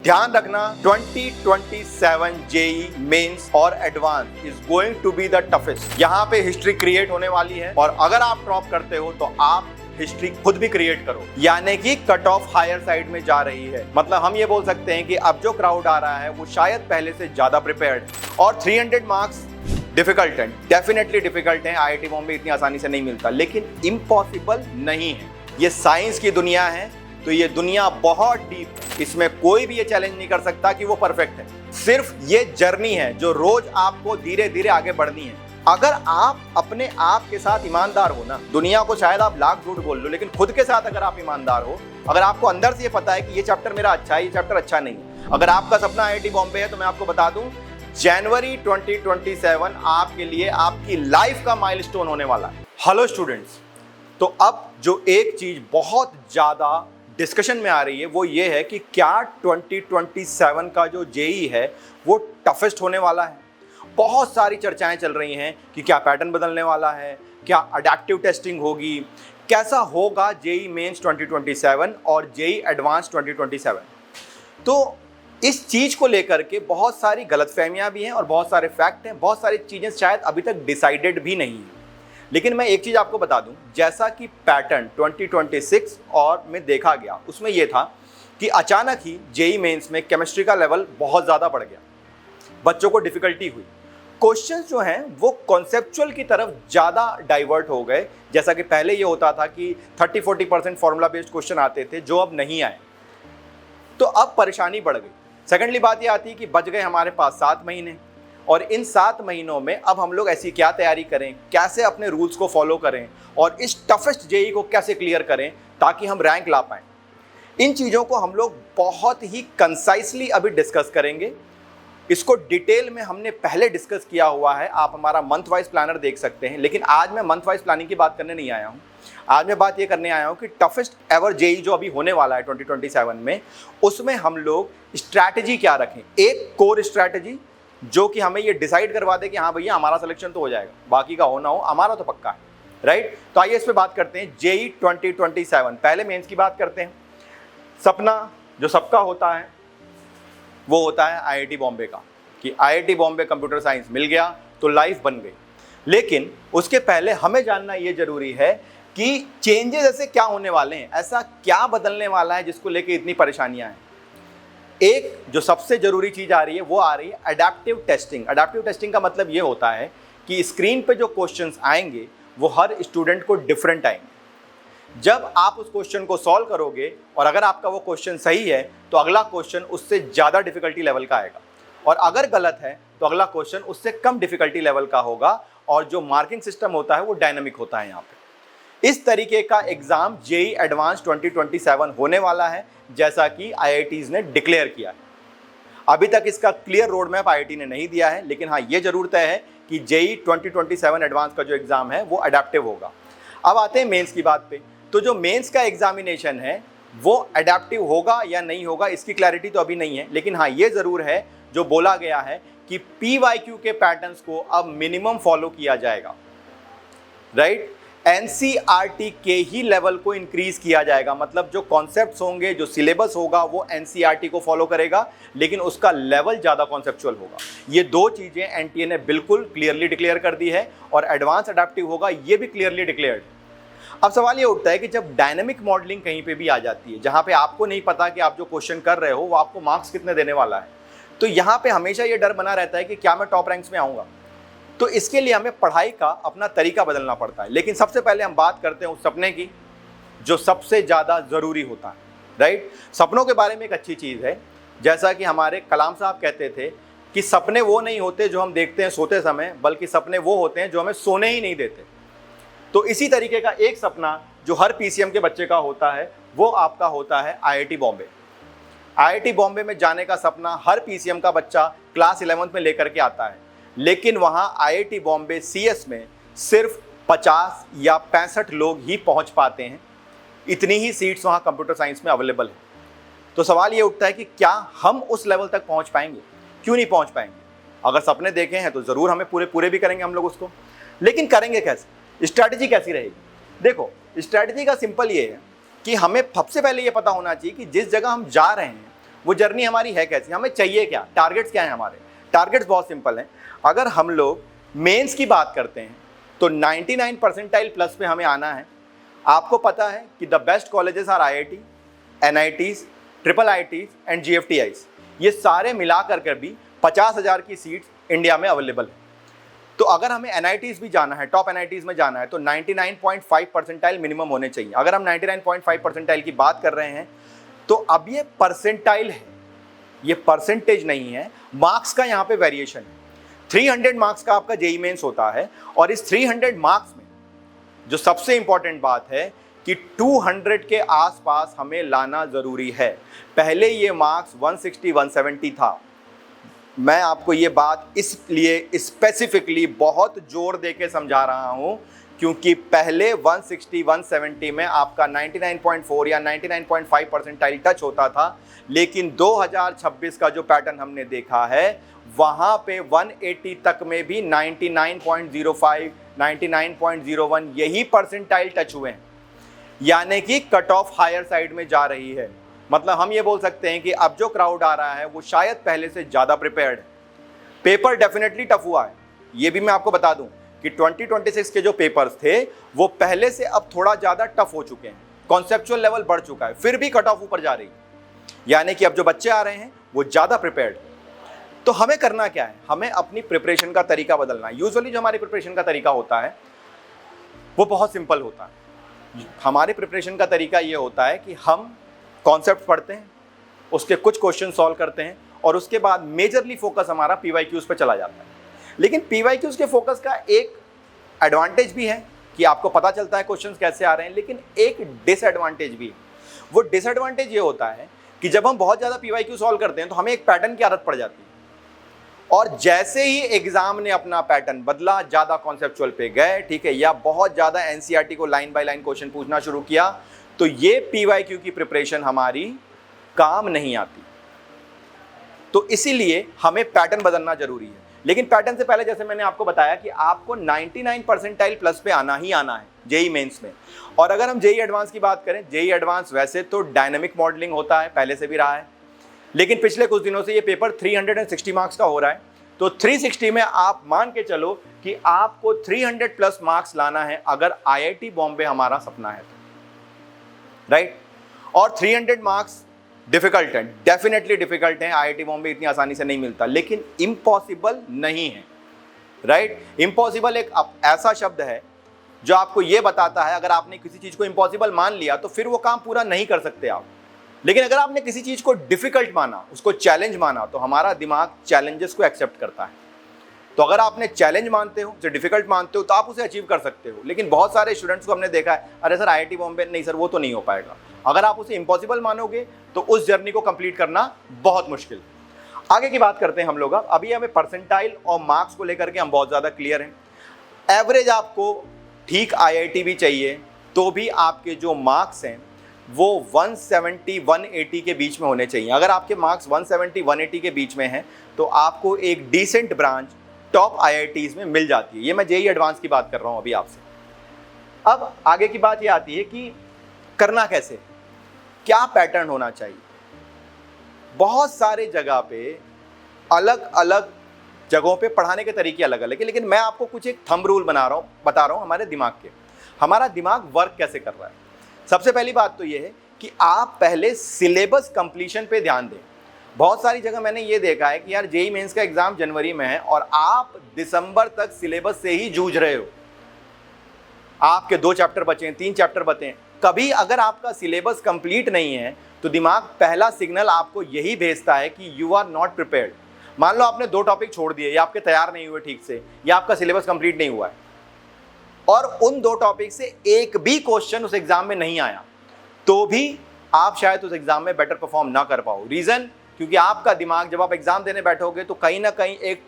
ध्यान रखना 2027 JEE mains और advance is going to be the toughest. यहाँ पे हिस्ट्री क्रिएट होने वाली है और अगर आप टॉप करते हो तो आप हिस्ट्री खुद भी क्रिएट करो, यानी कि कट ऑफ हायर साइड में जा रही है। मतलब हम ये बोल सकते हैं कि अब जो क्राउड आ रहा है वो शायद पहले से ज्यादा प्रिपेयर्ड है। और 300 मार्क्स डिफिकल्ट है, डेफिनेटली डिफिकल्ट है। आईआईटी बॉम्बे इतनी आसानी से नहीं मिलता, लेकिन इम्पॉसिबल नहीं है। ये साइंस की दुनिया है, तो ये दुनिया बहुत डीप है। इसमें कोई भी ये चैलेंज नहीं कर सकता कि वो परफेक्ट है। सिर्फ ये जर्नी है जो रोज आपको धीरे धीरे आगे बढ़नी है। अगर आप अपने आप के साथ ईमानदार हो ना, दुनिया को शायद आप लाख झूठ बोल लो, लेकिन खुद के साथ अगर आप ईमानदार हो, अगर आपको अंदर से ये पता है कि ये चैप्टर मेरा अच्छा है, ये चैप्टर अच्छा नहीं है, अगर आपका सपना आईआईटी बॉम्बे है, तो मैं आपको बता दूं जनवरी 2027 आपके लिए आपकी लाइफ का माइलस्टोन होने वाला है। हेलो स्टूडेंट्स, तो अब जो एक चीज बहुत ज्यादा डिस्कशन में आ रही है वो ये है कि क्या 2027 का जो जेई है वो टफेस्ट होने वाला है। बहुत सारी चर्चाएं चल रही हैं कि क्या पैटर्न बदलने वाला है, क्या अडैप्टिव टेस्टिंग होगी, कैसा होगा जेई मेंस 2027 और जेई एडवांस 2027। तो इस चीज को लेकर के बहुत सारी गलतफहमियां भी हैं और बहुत सारे फैक्ट हैं, बहुत सारी चीजें शायद अभी तक डिसाइडेड भी नहीं है। लेकिन मैं एक चीज आपको बता दूं, जैसा कि पैटर्न 2026 और में देखा गया, उसमें यह था कि अचानक ही जेई मेंस में केमिस्ट्री का लेवल बहुत ज़्यादा बढ़ गया, बच्चों को डिफिकल्टी हुई, क्वेश्चंस जो हैं वो कॉन्सेप्चुअल की तरफ ज़्यादा डाइवर्ट हो गए। जैसा कि पहले ये होता था कि 30-40% फॉर्मूला बेस्ड क्वेश्चन आते थे जो अब नहीं आए, तो अब परेशानी बढ़ गई। सेकेंडली बात ये आती है कि बच गए हमारे पास 7 महीने, और इन 7 महीनों में अब हम लोग ऐसी क्या तैयारी करें, कैसे अपने रूल्स को फॉलो करें और इस टफेस्ट जेई को कैसे क्लियर करें ताकि हम रैंक ला पाएं। इन चीज़ों को हम लोग बहुत ही कंसाइसली अभी डिस्कस करेंगे। इसको डिटेल में हमने पहले डिस्कस किया हुआ है, आप हमारा मंथ वाइज प्लानर देख सकते हैं। लेकिन आज मैं मंथ वाइज प्लानिंग की बात करने नहीं आया हूँ। आज मैं बात ये करने आया हूँ कि टफेस्ट एवर जेई जो अभी होने वाला है 2027 में, उसमें हम लोग स्ट्रैटेजी क्या रखें। एक कोर स्ट्रैटेजी जो कि हमें ये डिसाइड करवा दे कि हाँ भैया हमारा सिलेक्शन तो हो जाएगा, बाकी का हो ना हो हमारा तो पक्का है, राइट। तो आइए इस पे बात करते हैं जेई 2027। पहले मेंस की बात करते हैं। सपना जो सबका होता है वो होता है आईआईटी बॉम्बे का, कि आईआईटी बॉम्बे कंप्यूटर साइंस मिल गया तो लाइफ बन गई। लेकिन उसके पहले हमें जानना ये जरूरी है कि चेंजेस ऐसे क्या होने वाले हैं, ऐसा क्या बदलने वाला है जिसको लेके इतनी परेशानियां हैं। एक जो सबसे जरूरी चीज आ रही है वो आ रही है अडैप्टिव टेस्टिंग। अडैप्टिव टेस्टिंग का मतलब ये होता है कि स्क्रीन पे जो क्वेश्चंस आएंगे वो हर स्टूडेंट को डिफरेंट आएंगे। जब आप उस क्वेश्चन को सॉल्व करोगे और अगर आपका वो क्वेश्चन सही है तो अगला क्वेश्चन उससे ज़्यादा डिफिकल्टी लेवल का आएगा, और अगर गलत है तो अगला क्वेश्चन उससे कम डिफिकल्टी लेवल का होगा। और जो मार्किंग सिस्टम होता है वो डायनामिक होता है। यहाँ पे इस तरीके का एग्जाम जेई एडवांस 2027 होने वाला है, जैसा कि आईआईटीज ने डिक्लेयर किया है। अभी तक इसका क्लियर रोड मैप आईआईटी ने नहीं दिया है, लेकिन हाँ ये जरूर तय है कि जेई 2027 एडवांस का जो एग्जाम है वो अडैप्टिव होगा। अब आते हैं मेंस की बात पे। तो जो मेंस का एग्जामिनेशन है वो अडैप्टिव होगा या नहीं होगा इसकी क्लैरिटी तो अभी नहीं है, लेकिन हाँ ये जरूर है जो बोला गया है कि पीवाईक्यू के पैटर्न्स को अब मिनिमम फॉलो किया जाएगा, राइट। एनसीईआरटी के ही लेवल को इंक्रीज किया जाएगा। मतलब जो कॉन्सेप्ट्स होंगे, जो सिलेबस होगा वो एनसीईआरटी को फॉलो करेगा, लेकिन उसका लेवल ज़्यादा कॉन्सेप्चुअल होगा। ये दो चीज़ें एनटीए ने बिल्कुल क्लियरली डिक्लेयर कर दी है, और एडवांस अडैप्टिव होगा ये भी क्लियरली डिक्लेयर्ड। अब सवाल ये उठता है कि जब डायनेमिक मॉडलिंग कहीं पे भी आ जाती है, जहाँ पे आपको नहीं पता कि आप जो क्वेश्चन कर रहे हो वो आपको मार्क्स कितने देने वाला है, तो यहाँ पे हमेशा ये डर बना रहता है कि क्या मैं टॉप रैंक्स में आऊँगा। तो इसके लिए हमें पढ़ाई का अपना तरीका बदलना पड़ता है। लेकिन सबसे पहले हम बात करते हैं उस सपने की जो सबसे ज़्यादा ज़रूरी होता है, राइट। सपनों के बारे में एक अच्छी चीज़ है, जैसा कि हमारे कलाम साहब कहते थे कि सपने वो नहीं होते जो हम देखते हैं सोते समय, बल्कि सपने वो होते हैं जो हमें सोने ही नहीं देते। तो इसी तरीके का एक सपना जो हर पीसीएम के बच्चे का होता है वो आपका होता है आईआईटी बॉम्बे। आईआईटी बॉम्बे में जाने का सपना हर पीसीएम का बच्चा क्लास 11th में लेकर के आता है, लेकिन वहाँ आईआईटी बॉम्बे सीएस में सिर्फ 50 या 65 लोग ही पहुँच पाते हैं। इतनी ही सीट्स वहाँ कंप्यूटर साइंस में अवेलेबल है। तो सवाल ये उठता है कि क्या हम उस लेवल तक पहुँच पाएंगे, क्यों नहीं पहुँच पाएंगे। अगर सपने देखे हैं तो ज़रूर हमें पूरे भी करेंगे हम लोग उसको, लेकिन करेंगे कैसे, स्ट्रैटेजी कैसी रहेगी। देखो स्ट्रैटेजी का सिंपल ये है कि हमें सबसे पहले ये पता होना चाहिए कि जिस जगह हम जा रहे हैं वो जर्नी हमारी है कैसी, हमें चाहिए क्या, टारगेट्स क्या है हमारे। टारगेट्स बहुत सिंपल हैं। अगर हम लोग मेंस की बात करते हैं तो 99 परसेंटाइल प्लस पे हमें आना है। आपको पता है कि the best colleges are IIT, NITs, IIITs and GFTIs। ये सारे मिलाकर कर भी 50,000 की सीट्स इंडिया में अवेलेबल है। तो अगर हमें NITs भी जाना है, टॉप NITs में जाना है, तो 99.5 परसेंटाइल मिनिमम होने चाहिए। अगर हम 99.5 परसेंटाइल की बात कर रहे हैं तो अब ये परसेंटाइल है, ये परसेंटेज नहीं है। मार्क्स का यहाँ पे वेरिएशन है। 300 मार्क्स का आपका जेईई मेंस होता है और इस 300 मार्क्स में जो सबसे इंपॉर्टेंट बात है कि 200 के आसपास हमें लाना जरूरी है। पहले ये मार्क्स 160 170 था। मैं आपको ये बात इसलिए स्पेसिफिकली बहुत जोर देके समझा रहा हूं क्योंकि पहले 160 170 में आपका 99.4 या 99.5 परसेंटाइल टच होता था, लेकिन 2026 का जो पैटर्न हमने देखा है वहां पे 180 तक में भी 99.05 99.01 यही परसेंटाइल टच हुए हैं, यानी कि कट ऑफ हायर साइड में जा रही है। मतलब हम ये बोल सकते हैं कि अब जो क्राउड आ रहा है वो शायद पहले से ज़्यादा प्रिपेयर्ड है। पेपर डेफिनेटली टफ हुआ है, ये भी मैं आपको बता दूं कि 2026 के जो पेपर्स थे वो पहले से अब थोड़ा ज़्यादा टफ हो चुके हैं, कॉन्सेप्चुअल लेवल बढ़ चुका है, फिर भी कट ऑफ ऊपर जा रही है, यानी कि अब जो बच्चे आ रहे हैं वो ज़्यादा प्रिपेयर्ड। तो हमें करना क्या है, हमें अपनी प्रिपरेशन का तरीका बदलना है। यूजुअली जो हमारी प्रिपरेशन का तरीका होता है वो बहुत सिंपल होता है। हमारे प्रिपरेशन का तरीका ये होता है कि हम कॉन्सेप्ट पढ़ते हैं, उसके कुछ क्वेश्चन सॉल्व करते हैं और उसके बाद मेजरली फोकस हमारा PYQs पे चला जाता है। लेकिन PYQs के फोकस का एक एडवांटेज भी है कि आपको पता चलता है क्वेश्चंस कैसे आ रहे हैं, लेकिन एक डिसएडवांटेज भी है। वो डिसएडवांटेज ये होता है कि जब हम बहुत ज़्यादा PYQ सॉल्व करते हैं तो हमें एक पैटर्न की आदत पड़ जाती है और जैसे ही एग्जाम ने अपना पैटर्न बदला, ज़्यादा कॉन्सेप्चुअल पे गए, ठीक है, या बहुत ज़्यादा NCERT को लाइन बाय लाइन क्वेश्चन पूछना शुरू किया, तो ये PYQ की प्रिपरेशन हमारी काम नहीं आती। तो इसीलिए हमें पैटर्न बदलना जरूरी है। लेकिन पैटर्न से पहले जैसे मैंने आपको बताया कि आपको 99 परसेंटाइल प्लस पे आना ही आना है जेईई मेंस में। और अगर हम जेईई एडवांस की बात करें, जेईई एडवांस वैसे तो डायनामिक मॉडलिंग होता है, पहले से भी रहा है, लेकिन पिछले कुछ दिनों से ये पेपर 360 मार्क्स का हो रहा है। तो 360 में आप मान के चलो कि आपको 300 प्लस मार्क्स लाना है अगर IIT बॉम्बे हमारा सपना है तो, राइट। और 300 मार्क्स डिफिकल्ट है, डेफिनेटली डिफिकल्ट है, IIT बॉम्बे इतनी आसानी से नहीं मिलता, लेकिन इम्पॉसिबल नहीं है, राइट। इम्पॉसिबल एक ऐसा शब्द है जो आपको ये बताता है अगर आपने किसी चीज को इम्पॉसिबल मान लिया तो फिर वो काम पूरा नहीं कर सकते आप। लेकिन अगर आपने किसी चीज को डिफिकल्ट माना, उसको चैलेंज माना, तो हमारा दिमाग चैलेंजेस को एक्सेप्ट करता है। तो अगर आपने चैलेंज मानते हो, उसे डिफिकल्ट मानते हो, तो आप उसे अचीव कर सकते हो। लेकिन बहुत सारे स्टूडेंट्स को हमने देखा है, अरे सर IIT बॉम्बे नहीं सर, वो तो नहीं हो पाएगा। अगर आप उसे इम्पॉसिबल मानोगे तो उस जर्नी को कंप्लीट करना बहुत मुश्किल। आगे की बात करते हैं हम लोग। अभी हमें परसेंटाइल और मार्क्स को लेकर के हम बहुत ज़्यादा क्लियर हैं। एवरेज आपको ठीक IIT भी चाहिए तो भी आपके जो मार्क्स हैं वो 170 180 के बीच में होने चाहिए। अगर आपके मार्क्स 170 180 के बीच में हैं तो आपको एक डिसेंट ब्रांच टॉप IITs में मिल जाती है। ये मैं जेईई एडवांस की बात कर रहा हूँ अभी आपसे। अब आगे की बात ये आती है कि करना कैसे, क्या पैटर्न होना चाहिए। बहुत सारे जगह पे अलग अलग जगहों पे पढ़ाने के तरीके अलग अलग है, लेकिन मैं आपको कुछ एक थंब रूल बता रहा हूँ हमारे दिमाग के। हमारा दिमाग वर्क कैसे कर रहा है। सबसे पहली बात तो ये है कि आप पहले सिलेबस कंप्लीशन पे ध्यान दें। बहुत सारी जगह मैंने ये देखा है कि यार जेईई मेंस का एग्जाम जनवरी में है और आप दिसंबर तक सिलेबस से ही जूझ रहे हो। आपके 2 चैप्टर बचे हैं, 3 चैप्टर बचे हैं। कभी अगर आपका सिलेबस कंप्लीट नहीं है तो दिमाग पहला सिग्नल आपको यही भेजता है कि यू आर नॉट प्रिपेयर्ड। मान लो आपने 2 टॉपिक छोड़ दिए या आपके तैयार नहीं हुए ठीक से, या आपका सिलेबस कंप्लीट नहीं हुआ है और उन 2 टॉपिक से एक भी क्वेश्चन उस एग्जाम में नहीं आया, तो भी आप शायद उस एग्जाम में बेटर परफॉर्म ना कर पाओ। रीजन, क्योंकि आपका दिमाग जब आप एग्जाम देने बैठोगे तो कहीं ना कहीं एक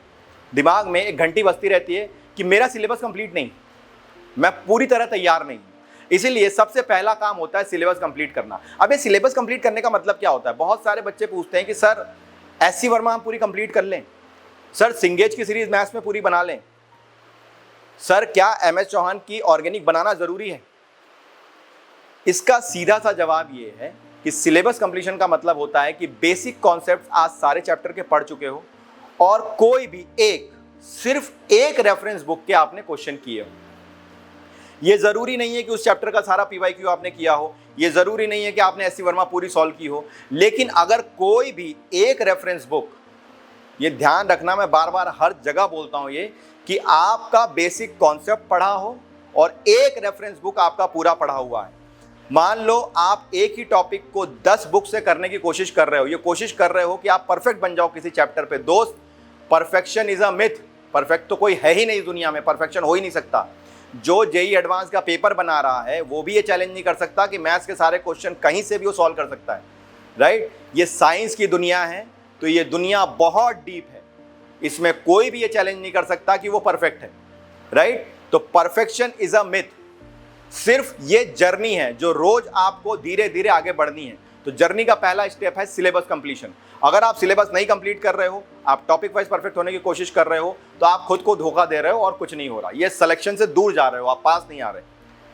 दिमाग में एक घंटी बजती रहती है कि मेरा सिलेबस कंप्लीट नहीं, मैं पूरी तरह तैयार नहीं। इसीलिए सबसे पहला काम होता है सिलेबस कंप्लीट करना। अब ये सिलेबस कंप्लीट करने का मतलब क्या होता है। बहुत सारे बच्चे पूछते हैं कि सर SC वर्मा हम पूरी कंप्लीट कर लें, सर सिंगेज की सीरीज मैथ्स में पूरी बना लें, सर क्या MS चौहान की ऑर्गेनिक बनाना जरूरी है। इसका सीधा सा जवाब ये है कि सिलेबस कंप्लीशन का मतलब होता है कि बेसिक कॉन्सेप्ट्स आज सारे चैप्टर के पढ़ चुके हो और कोई भी सिर्फ एक रेफरेंस बुक के आपने क्वेश्चन किए हो। ये जरूरी नहीं है कि उस चैप्टर का सारा पीवाईक्यू आपने किया हो, ये जरूरी नहीं है कि आपने एससी वर्मा पूरी सॉल्व की हो, लेकिन अगर कोई भी एक रेफरेंस बुक, ये ध्यान रखना, मैं बार बार हर जगह बोलता हूं ये, कि आपका बेसिक कॉन्सेप्ट पढ़ा हो और एक रेफरेंस बुक आपका पूरा पढ़ा हुआ है। मान लो आप एक ही टॉपिक को 10 बुक से करने की कोशिश कर रहे हो, ये कोशिश कर रहे हो कि आप परफेक्ट बन जाओ किसी चैप्टर पे। दोस्त, perfection is a myth. Perfect तो कोई है ही नहीं दुनिया में, परफेक्शन हो ही नहीं सकता। जो जेई एडवांस का पेपर बना रहा है वो भी ये चैलेंज नहीं कर सकता कि मैथ्स के सारे क्वेश्चन कहीं से भी वो सॉल्व कर सकता है, राइट। ये साइंस की दुनिया है, तो ये दुनिया बहुत डीप है, इसमें कोई भी ये चैलेंज नहीं कर सकता कि वो परफेक्ट है, राइट। तो परफेक्शन इज अ मिथ। सिर्फ ये जर्नी है जो रोज आपको धीरे धीरे आगे बढ़नी है। तो जर्नी का पहला स्टेप है सिलेबस कंप्लीशन। अगर आप सिलेबस नहीं कंप्लीट कर रहे हो, आप टॉपिक वाइज परफेक्ट होने की कोशिश कर रहे हो, तो आप खुद को धोखा दे रहे हो और कुछ नहीं हो रहा। ये सिलेक्शन से दूर जा रहे हो, आप पास नहीं आ रहे,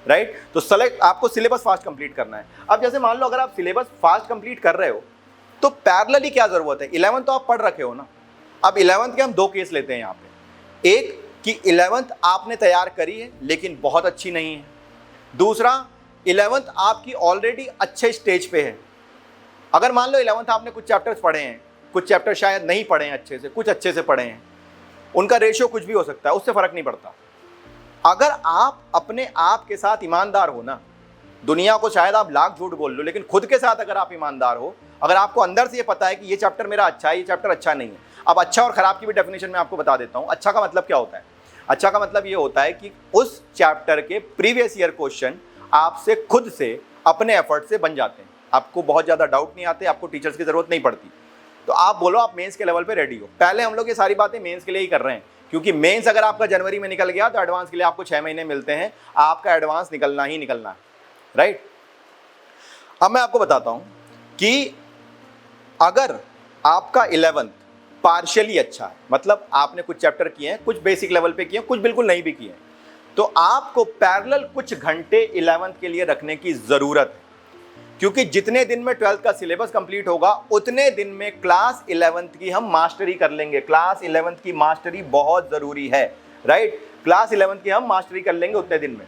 राइट। तो आपको सिलेबस फास्ट कंप्लीट करना है। अब जैसे मान लो अगर आप सिलेबस फास्ट कंप्लीट कर रहे हो तो पैरेलली क्या जरूरत है? 11th तो आप पढ़ रखे हो ना। अब 11th के हम 2 केस लेते हैं यहाँ पे। एक कि 11th आपने तैयार करी है लेकिन बहुत अच्छी नहीं है। दूसरा, 11th आपकी ऑलरेडी अच्छे स्टेज पे है। अगर मान लो 11th आपने कुछ चैप्टर्स पढ़े हैं, कुछ चैप्टर शायद नहीं पढ़े हैं अच्छे से, कुछ अच्छे से पढ़े हैं, उनका रेशियो कुछ भी हो सकता है, उससे फर्क नहीं पड़ता। अगर आप अपने आप के साथ ईमानदार हो ना, दुनिया को शायद आप लाख झूठ बोल लो, लेकिन खुद के साथ अगर आप ईमानदार हो, अगर आपको अंदर से ये पता है कि ये चैप्टर मेरा अच्छा है, ये चैप्टर अच्छा नहीं है। अब अच्छा और खराब की भी डेफिनेशन मैं आपको बता देता हूँ। अच्छा का मतलब क्या होता है? अच्छा का मतलब ये होता है कि उस चैप्टर के प्रीवियस ईयर क्वेश्चन आपसे खुद से अपने एफर्ट से बन जाते हैं, आपको बहुत ज़्यादा डाउट नहीं आते, आपको टीचर्स की ज़रूरत नहीं पड़ती। तो आप बोलो आप मेंस के लेवल पे रेडी हो। पहले हम लोग ये सारी बातें मेंस के लिए ही कर रहे हैं, क्योंकि मेंस अगर आपका जनवरी में निकल गया तो एडवांस के लिए आपको 6 महीने मिलते हैं, आपका एडवांस निकलना ही निकलना है, राइट। अब मैं आपको बताता हूं कि अगर आपका 11th पार्शियली अच्छा है, मतलब आपने कुछ चैप्टर किए हैं, कुछ बेसिक लेवल पे किए हैं, कुछ बिल्कुल नहीं भी किए हैं, तो आपको पैरेलल कुछ घंटे 11th के लिए रखने की जरूरत है। क्योंकि जितने दिन में 12th का सिलेबस कंप्लीट होगा उतने दिन में क्लास 11th की हम मास्टरी कर लेंगे। क्लास 11th की मास्टरी बहुत जरूरी है, राइट। क्लास 11th की हम मास्टरी कर लेंगे उतने दिन में।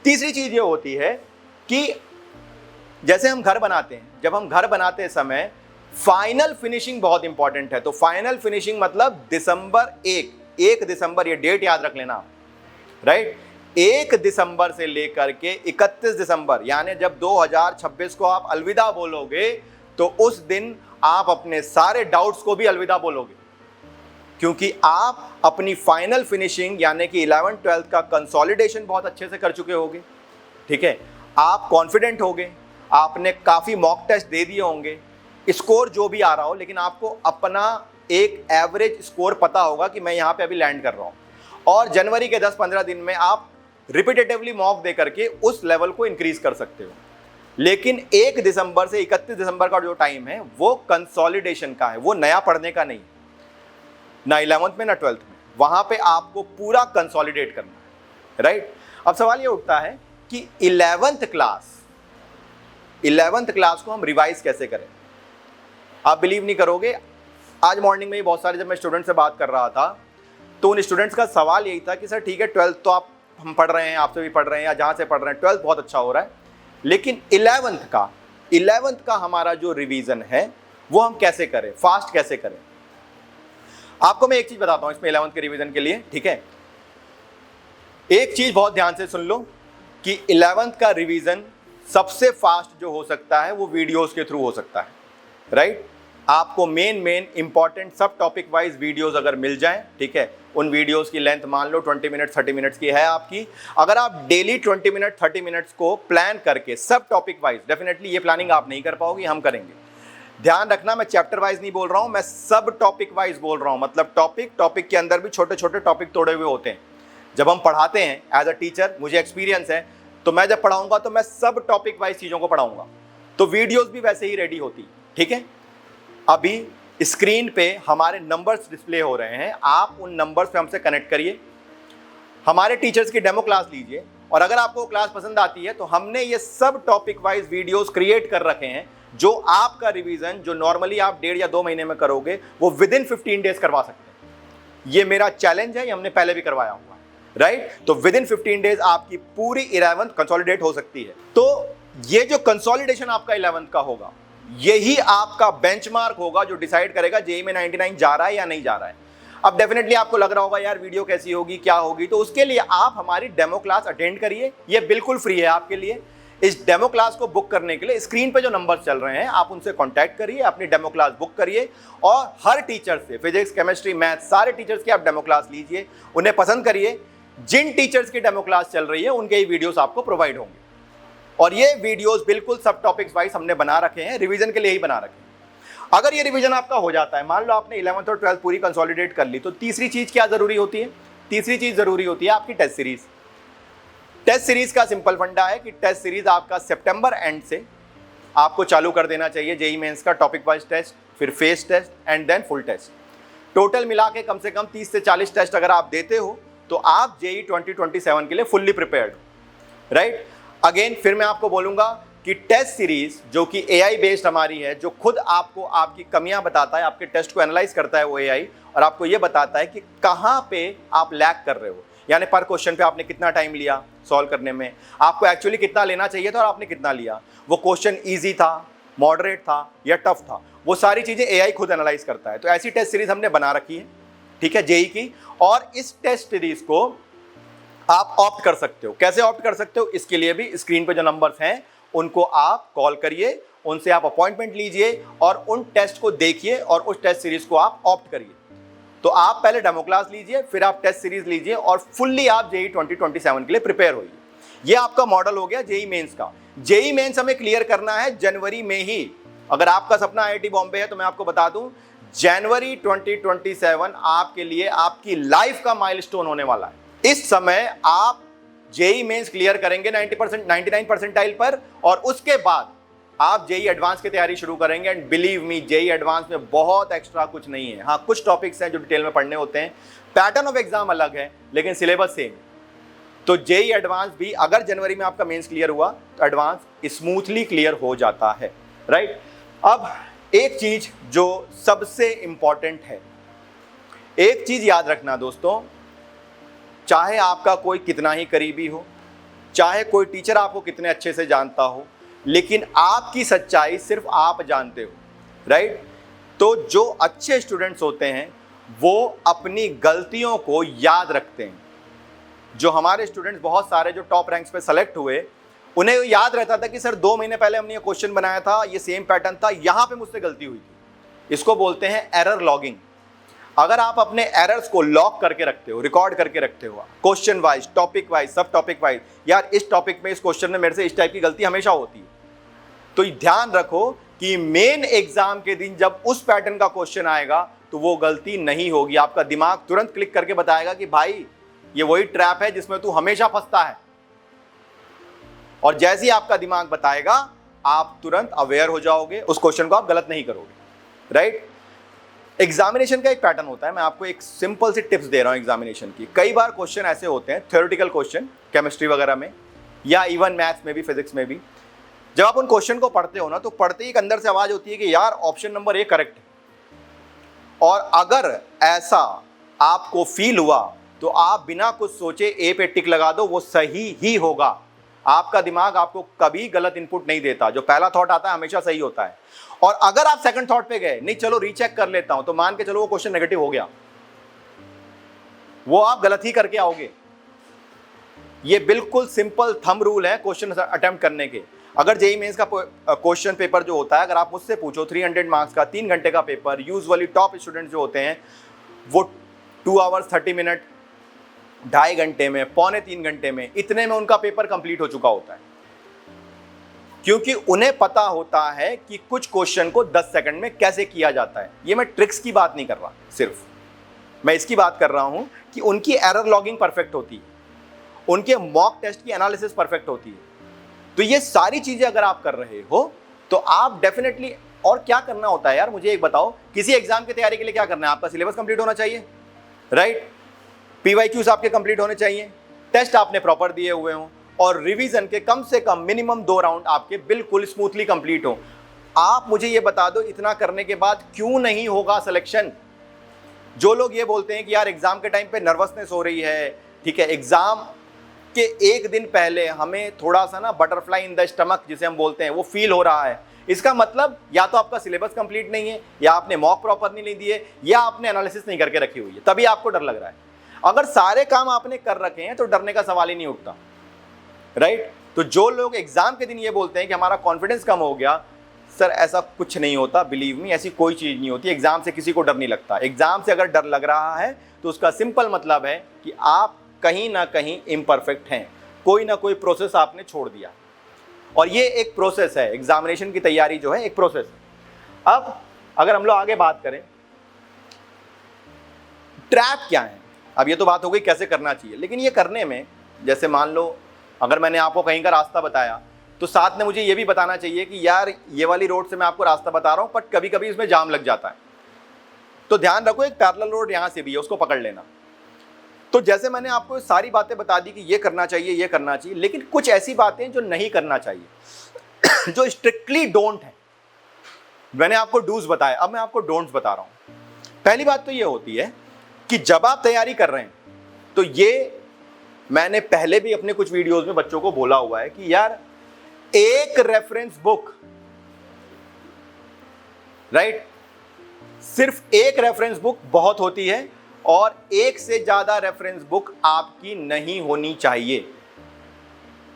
तीसरी चीज ये होती है कि जैसे हम घर बनाते हैं, जब हम घर बनाते समय फाइनल फिनिशिंग बहुत इंपॉर्टेंट है। तो फाइनल फिनिशिंग मतलब दिसंबर 1 दिसंबर, ये डेट याद रख लेना, राइट। 1 दिसंबर से लेकर के 31 दिसंबर, यानी जब 2026 को आप अलविदा बोलोगे तो उस दिन आप अपने सारे डाउट्स को भी अलविदा बोलोगे, क्योंकि आप अपनी फाइनल फिनिशिंग यानी कि 11th 12th का कंसोलिडेशन बहुत अच्छे से कर चुके होगे, ठीक है। आप कॉन्फिडेंट होगे, आपने काफ़ी मॉक टेस्ट दे दिए होंगे, स्कोर जो भी आ रहा हो, लेकिन आपको अपना एक एवरेज स्कोर पता होगा कि मैं यहाँ पे अभी लैंड कर रहा हूँ। और जनवरी के 10-15 दिन में आप रिपीटेटिवली मॉक दे करके उस लेवल को इंक्रीज कर सकते हो। लेकिन 1 दिसंबर से 31 दिसंबर का जो टाइम है वो कंसोलिडेशन का है, वो नया पढ़ने का नहीं, ना 11th में ना 12th में। वहां पे आपको पूरा कंसोलिडेट करना है, राइट। अब सवाल ये उठता है कि 11th क्लास को हम रिवाइज कैसे करें। आप बिलीव नहीं करोगे, आज मॉर्निंग में ही बहुत सारे जब मैं स्टूडेंट से बात कर रहा था तो उन स्टूडेंट्स का सवाल यही था कि सर ठीक है 12th तो हम पढ़ रहे हैं, आपसे भी पढ़ रहे हैं या जहाँ से पढ़ रहे हैं, 12th बहुत अच्छा हो रहा है, लेकिन 11th का हमारा जो रिवीजन है वो हम कैसे करें, फास्ट कैसे करें। आपको मैं एक चीज बताता हूँ इसमें 11th के रिवीजन के लिए, ठीक है। एक चीज बहुत ध्यान से सुन लो कि 11th का रिवीजन सबसे फास्ट जो हो सकता है वो वीडियोस के थ्रू हो सकता है, राइट। आपको मेन इंपॉर्टेंट सब टॉपिक वाइज वीडियोस अगर मिल जाएं, ठीक है, उन वीडियोस की लेंथ मान लो 20 मिनट 30 मिनट्स की है आपकी। अगर आप डेली 20 मिनट 30 मिनट्स को प्लान करके सब टॉपिक वाइज, डेफिनेटली ये प्लानिंग आप नहीं कर पाओगे, हम करेंगे। ध्यान रखना, मैं चैप्टर वाइज नहीं बोल रहा हूं, मैं सब टॉपिक वाइज बोल रहा हूं। मतलब टॉपिक के अंदर भी छोटे छोटे टॉपिक तोड़े हुए होते हैं। जब हम पढ़ाते हैं एज अ टीचर, मुझे एक्सपीरियंस है, तो मैं जब पढ़ाऊंगा तो मैं सब टॉपिक वाइज चीज़ों को पढ़ाऊंगा, तो वीडियोस भी वैसे ही रेडी होती, ठीक है। अभी स्क्रीन पे हमारे नंबर्स डिस्प्ले हो रहे हैं, आप उन नंबर्स पे हमसे कनेक्ट करिए, हमारे टीचर्स की डेमो क्लास लीजिए, और अगर आपको क्लास पसंद आती है तो हमने ये सब टॉपिक वाइज वीडियोस क्रिएट कर रखे हैं जो आपका रिवीजन जो नॉर्मली आप 1.5 या 2 महीने में करोगे वो विद इन 15 डेज करवा सकते हैं। ये मेरा चैलेंज है, ये हमने पहले भी करवाया हुआ है, राइट। तो विद इन 15 डेज आपकी पूरी 11th कंसोलिडेट हो सकती है। तो ये जो कंसोलिडेशन आपका 11th का होगा, यही आपका बेंचमार्क होगा जो डिसाइड करेगा जेईई में 99 जा रहा है या नहीं जा रहा है। अब डेफिनेटली आपको लग रहा होगा यार वीडियो कैसी होगी, क्या होगी, तो उसके लिए आप हमारी डेमो क्लास अटेंड करिए, ये बिल्कुल फ्री है आपके लिए। इस डेमो क्लास को बुक करने के लिए स्क्रीन पे जो नंबर चल रहे हैं आप उनसे कांटेक्ट करिए, अपनी डेमो क्लास बुक करिए और हर टीचर से फिजिक्स, केमिस्ट्री, मैथ सारे टीचर्स की आप डेमो क्लास लीजिए, उन्हें पसंद करिए। जिन टीचर्स की डेमो क्लास चल रही है उनके ही वीडियोस आपको प्रोवाइड होंगे और ये वीडियोस बिल्कुल सब टॉपिक्स वाइज हमने बना रखे हैं, रिवीजन के लिए ही बना रखे हैं। अगर ये रिवीजन आपका हो जाता है, मान लो आपने 11th और 12th पूरी कंसोलिडेट कर ली, तो तीसरी चीज क्या जरूरी होती है? तीसरी चीज जरूरी होती है आपकी टेस्ट सीरीज। टेस्ट सीरीज का सिंपल फंडा है कि टेस्ट सीरीज आपका सितंबर एंड से आपको चालू कर देना चाहिए। जेईई मेंस का टॉपिक वाइज टेस्ट, फिर phase test and then full test. Total मिला के कम से कम 30 से 40 टेस्ट अगर आप देते हो तो आप जेईई 2027 के लिए फुल्ली प्रिपेयर्ड, राइट। अगेन फिर मैं आपको बोलूंगा कि टेस्ट सीरीज जो कि एआई बेस्ड हमारी है, जो खुद आपको आपकी कमियां बताता है, आपके टेस्ट को एनालाइज करता है वो एआई, और आपको ये बताता है कि कहां पे आप लैग कर रहे हो, यानी पर क्वेश्चन पे आपने कितना टाइम लिया सॉल्व करने में, आपको एक्चुअली कितना लेना चाहिए था और आपने कितना लिया, वो क्वेश्चन ईजी था, मॉडरेट था या टफ था, वो सारी चीजें एआई खुद एनालाइज करता है। तो ऐसी टेस्ट सीरीज हमने बना रखी है, ठीक है, जेईई की। और इस टेस्ट सीरीज को आप ऑप्ट कर सकते हो। कैसे ऑप्ट कर सकते हो? इसके लिए भी स्क्रीन पे जो नंबर्स हैं उनको आप कॉल करिए, उनसे आप अपॉइंटमेंट लीजिए और उन टेस्ट को देखिए और उस टेस्ट सीरीज को आप ऑप्ट करिए। तो आप पहले डेमो क्लास लीजिए, फिर आप टेस्ट सीरीज लीजिए और फुल्ली आप जेईई 2027 के लिए प्रिपेयर होइए। ये आपका मॉडल हो गया जेईई मेंस का। जेईई मेंस हमें क्लियर करना है जनवरी में ही। अगर आपका सपना आईआईटी बॉम्बे है तो मैं आपको बता दूं, जनवरी 2027 आपके लिए आपकी लाइफ का माइलस्टोन होने वाला है। इस समय आप जेईई मेंस क्लियर करेंगे 99 परसेंटाइल पर और उसके बाद आप जेईई एडवांस की तैयारी शुरू करेंगे। And believe me, JEE advance में बहुत एक्स्ट्रा कुछ नहीं है। हाँ, कुछ टॉपिक्स हैं जो डिटेल में पढ़ने होते हैं, पैटर्न ऑफ एग्जाम अलग है लेकिन सिलेबस सेम। तो जेईई एडवांस भी अगर जनवरी में आपका मेंस क्लियर हुआ तो एडवांस स्मूथली क्लियर हो जाता है, राइट। अब एक चीज जो सबसे इंपॉर्टेंट है, एक चीज याद रखना दोस्तों, चाहे आपका कोई कितना ही करीबी हो, चाहे कोई टीचर आपको कितने अच्छे से जानता हो, लेकिन आपकी सच्चाई सिर्फ आप जानते हो, राइट। तो जो अच्छे स्टूडेंट्स होते हैं वो अपनी गलतियों को याद रखते हैं। जो हमारे स्टूडेंट्स बहुत सारे जो टॉप रैंक्स पे सेलेक्ट हुए, उन्हें याद रहता था कि सर 2 महीने पहले हमने ये क्वेश्चन बनाया था, ये सेम पैटर्न था, यहां पे मुझसे गलती हुई थी। इसको बोलते हैं एरर लॉगिंग। अगर आप अपने एरर्स को लॉग करके रखते हो, रिकॉर्ड करके रखते हो, क्वेश्चन वाइज, टॉपिक वाइज, सब टॉपिक वाइज, यार इस टॉपिक में, इस क्वेश्चन में मेरे से इस टाइप की गलती हमेशा होती है, तो ध्यान रखो कि मेन एग्जाम के दिन जब उस पैटर्न का क्वेश्चन आएगा तो वो गलती नहीं होगी। आपका दिमाग तुरंत क्लिक करके बताएगा कि भाई ये वही ट्रैप है जिसमें तू हमेशा फंसता है। और जैसे ही आपका दिमाग बताएगा आप तुरंत अवेयर हो जाओगे, उस क्वेश्चन को आप गलत नहीं करोगे, राइट। एग्जामिनेशन का एक पैटर्न होता है, मैं आपको एक सिंपल सी टिप्स दे रहा हूं एग्जामिनेशन की। कई बार क्वेश्चन ऐसे होते हैं, थ्योरेटिकल क्वेश्चन, केमिस्ट्री वगैरह में या इवन मैथ्स में भी, फिजिक्स में भी, जब आप उन क्वेश्चन को पढ़ते हो ना, तो पढ़ते ही एक अंदर से आवाज होती है कि यार ऑप्शन नंबर ए करेक्ट है। और अगर ऐसा आपको फील हुआ तो आप बिना कुछ सोचे ए पे टिक लगा दो, वो सही ही होगा। आपका दिमाग आपको कभी गलत इनपुट नहीं देता, जो पहला थॉट आता है हमेशा सही होता है। और अगर आप सेकंड थॉट पे गए, नहीं चलो रीचेक कर लेता हूं, तो मान के चलो वो क्वेश्चन नेगेटिव हो गया, वो आप गलत ही करके आओगे। ये बिल्कुल सिंपल थंब रूल है क्वेश्चन अटेम्प्ट करने के। अगर जेईई मेंस का क्वेश्चन पेपर जो होता है, अगर आप मुझसे पूछो 300 मार्क्स का 3 घंटे का पेपर, यूजुअली टॉप स्टूडेंट जो होते हैं वो 2 आवर्स 30 मिनट, 2.5 घंटे में, पौने 3 घंटे में, इतने में उनका पेपर कंप्लीट हो चुका होता है। क्योंकि उन्हें पता होता है कि कुछ क्वेश्चन को 10 सेकंड में कैसे किया जाता है। ये मैं ट्रिक्स की बात नहीं कर रहा, सिर्फ मैं इसकी बात कर रहा हूं कि उनकी एरर लॉगिंग परफेक्ट होती है, उनके मॉक टेस्ट की एनालिसिस परफेक्ट होती है। तो ये सारी चीजें अगर आप कर रहे हो तो आप डेफिनेटली, और क्या करना होता है यार, मुझे एक बताओ, किसी एग्जाम की तैयारी के लिए क्या करना है? आपका सिलेबस कंप्लीट होना चाहिए, राइट। पीवाईक्यूज आपके कंप्लीट होने चाहिए, टेस्ट आपने प्रॉपर दिए हुए हों और रिवीजन के कम से कम मिनिमम 2 राउंड आपके बिल्कुल स्मूथली कंप्लीट हो। आप मुझे ये बता दो, इतना करने के बाद क्यों नहीं होगा सिलेक्शन? जो लोग ये बोलते हैं कि यार एग्जाम के टाइम पे नर्वसनेस हो रही है, ठीक है, एग्जाम के एक दिन पहले हमें थोड़ा सा ना बटरफ्लाई इन द स्टमक जिसे हम बोलते हैं वो फील हो रहा है, इसका मतलब या तो आपका सिलेबस कंप्लीट नहीं है, या आपने मॉक प्रॉपर नहीं दिए, या आपने एनालिसिस नहीं करके रखी हुई है, तभी आपको डर लग रहा है। अगर सारे काम आपने कर रखे हैं तो डरने का सवाल ही नहीं उठता, राइट? तो जो लोग एग्जाम के दिन ये बोलते हैं कि हमारा कॉन्फिडेंस कम हो गया, सर ऐसा कुछ नहीं होता, बिलीव मी, ऐसी कोई चीज नहीं होती। एग्जाम से किसी को डर नहीं लगता। एग्जाम से अगर डर लग रहा है तो उसका सिंपल मतलब है कि आप कहीं ना कहीं इम्परफेक्ट हैं, कोई ना कोई प्रोसेस आपने छोड़ दिया, और ये एक प्रोसेस है। एग्जामिनेशन की तैयारी जो है एक प्रोसेस है। अब अगर हम लोग आगे बात करें, ट्रैप क्या है? अब ये तो बात हो गई कैसे करना चाहिए, लेकिन ये करने में, जैसे मान लो अगर मैंने आपको कहीं का रास्ता बताया तो साथ में मुझे ये भी बताना चाहिए कि यार ये वाली रोड से मैं आपको रास्ता बता रहा हूं, बट कभी कभी इसमें जाम लग जाता है, तो ध्यान रखो एक पैरेलल रोड यहां से भी है, उसको पकड़ लेना। तो जैसे मैंने आपको सारी बातें बता दी कि ये करना चाहिए, ये करना चाहिए, लेकिन कुछ ऐसी बातें जो नहीं करना चाहिए जो स्ट्रिक्टली डोंट है। मैंने आपको डूज बताया, अब मैं आपको डोंट्स बता रहा हूं। पहली बात तो ये होती है कि जब आप तैयारी कर रहे हैं, तो ये मैंने पहले भी अपने कुछ वीडियोस में बच्चों को बोला हुआ है कि यार एक रेफरेंस बुक, राइट, सिर्फ एक रेफरेंस बुक बहुत होती है, और एक से ज्यादा रेफरेंस बुक आपकी नहीं होनी चाहिए।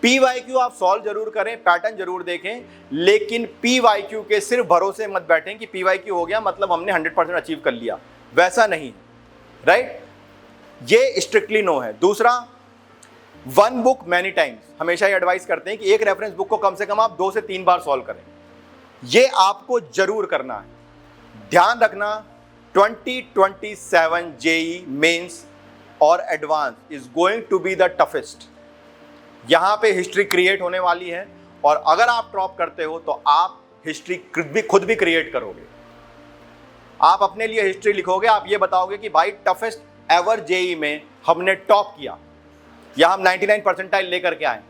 पीवाईक्यू आप सॉल्व जरूर करें, पैटर्न जरूर देखें, लेकिन पीवाईक्यू के सिर्फ भरोसे मत बैठें कि पीवाईक्यू हो गया मतलब हमने 100% अचीव कर लिया, वैसा नहीं, राइट? ये स्ट्रिक्टली नो है। दूसरा, वन बुक मैनी टाइम्स, हमेशा ये एडवाइस करते हैं कि एक रेफरेंस बुक को कम से कम आप 2 से 3 बार सॉल्व करें, ये आपको जरूर करना है। ध्यान रखना, 2027 जेई मेंस और advance is going to be the toughest. यहां पे हिस्ट्री क्रिएट होने वाली है, और अगर आप टॉप करते हो तो आप हिस्ट्री खुद भी क्रिएट करोगे। आप अपने लिए हिस्ट्री लिखोगे, आप ये बताओगे कि भाई टफेस्ट एवर जेई में हमने टॉप किया, या हम 99 परसेंटाइल लेकर के आए।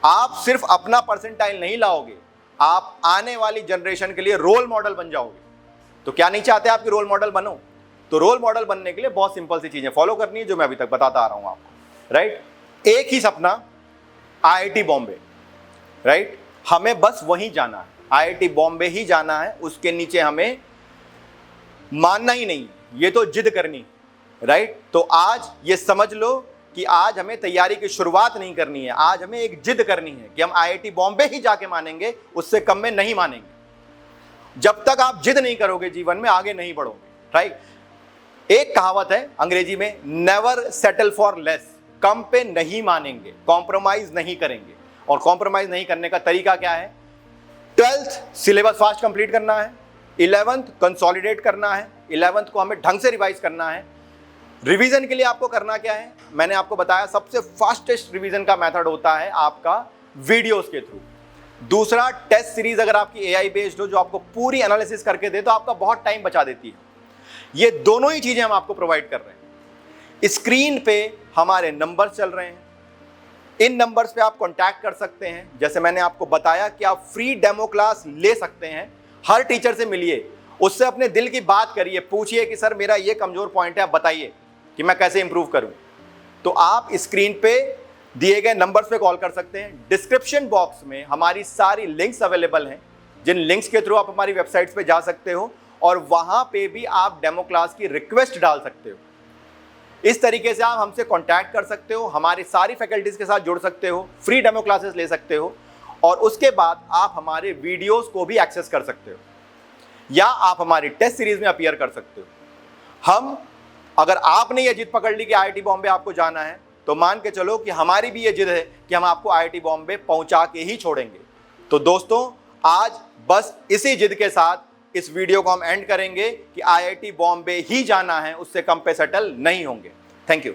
आप सिर्फ अपना परसेंटाइल नहीं लाओगे, आप आने वाली जनरेशन के लिए रोल मॉडल बन जाओगे। तो क्या नहीं चाहते आप कि रोल मॉडल बनो? तो रोल मॉडल बनने के लिए बहुत सिंपल सी चीजें फॉलो करनी है, जो मैं अभी तक बताता आ रहा हूं आपको, राइट? एक ही सपना, आईआईटी बॉम्बे, राइट? हमें बस वहीं जाना है, आईआईटी बॉम्बे ही जाना है, उसके नीचे हमें मानना ही नहीं, ये तो जिद करनी, राइट? तो आज ये समझ लो कि आज हमें तैयारी की शुरुआत नहीं करनी है, आज हमें एक जिद करनी है कि हम आईआईटी बॉम्बे ही जाके मानेंगे, उससे कम में नहीं मानेंगे। जब तक आप जिद नहीं करोगे जीवन में, आगे नहीं बढ़ोगे, राइट? एक कहावत है अंग्रेजी में, नेवर सेटल फॉर लेस, कम पे नहीं मानेंगे, कॉम्प्रोमाइज नहीं करेंगे। और कॉम्प्रोमाइज नहीं करने का तरीका क्या है? 12th सिलेबस फास्ट कंप्लीट करना है, 11th कंसोलिडेट करना है, 11th को हमें ढंग से रिवाइज करना है। रिवीजन के लिए आपको करना क्या है? मैंने आपको बताया सबसे फास्टेस्ट रिवीजन का मेथड होता है आपका वीडियोस के थ्रू। दूसरा, टेस्ट सीरीज अगर आपकी एआई बेस्ड हो, जो आपको पूरी एनालिसिस करके दे, तो आपका बहुत टाइम बचा देती है। ये दोनों ही चीजें हम आपको प्रोवाइड कर रहे हैं। स्क्रीन पे हमारे नंबर चल रहे हैं, इन नंबर्स पे आप कांटेक्ट कर सकते हैं। जैसे मैंने आपको बताया कि आप फ्री डेमो क्लास ले सकते हैं, हर टीचर से मिलिए, उससे अपने दिल की बात करिए, पूछिए कि सर मेरा ये कमजोर पॉइंट है, आप बताइए कि मैं कैसे इंप्रूव करूं। तो आप स्क्रीन पे दिए गए नंबर्स पे कॉल कर सकते हैं। डिस्क्रिप्शन बॉक्स में हमारी सारी लिंक्स अवेलेबल हैं, जिन लिंक्स के थ्रू आप हमारी वेबसाइट्स पे जा सकते हो, और वहां पे भी आप डेमो क्लास की रिक्वेस्ट डाल सकते हो। इस तरीके से आप हमसे कांटेक्ट कर सकते हो, हमारी सारी फैकल्टीज के साथ जुड़ सकते हो, फ्री डेमो क्लासेस ले सकते हो, और उसके बाद आप हमारे वीडियोस को भी एक्सेस कर सकते हो, या आप हमारी टेस्ट सीरीज में अपीयर कर सकते हो। हम, अगर आपने ये जिद पकड़ ली कि आईआईटी बॉम्बे आपको जाना है, तो मान के चलो कि हमारी भी ये जिद है कि हम आपको आईआईटी बॉम्बे पहुंचा के ही छोड़ेंगे। तो दोस्तों, आज बस इसी जिद के साथ इस वीडियो को हम एंड करेंगे कि आईआईटी बॉम्बे ही जाना है, उससे कम पे सेटल नहीं होंगे। Thank you.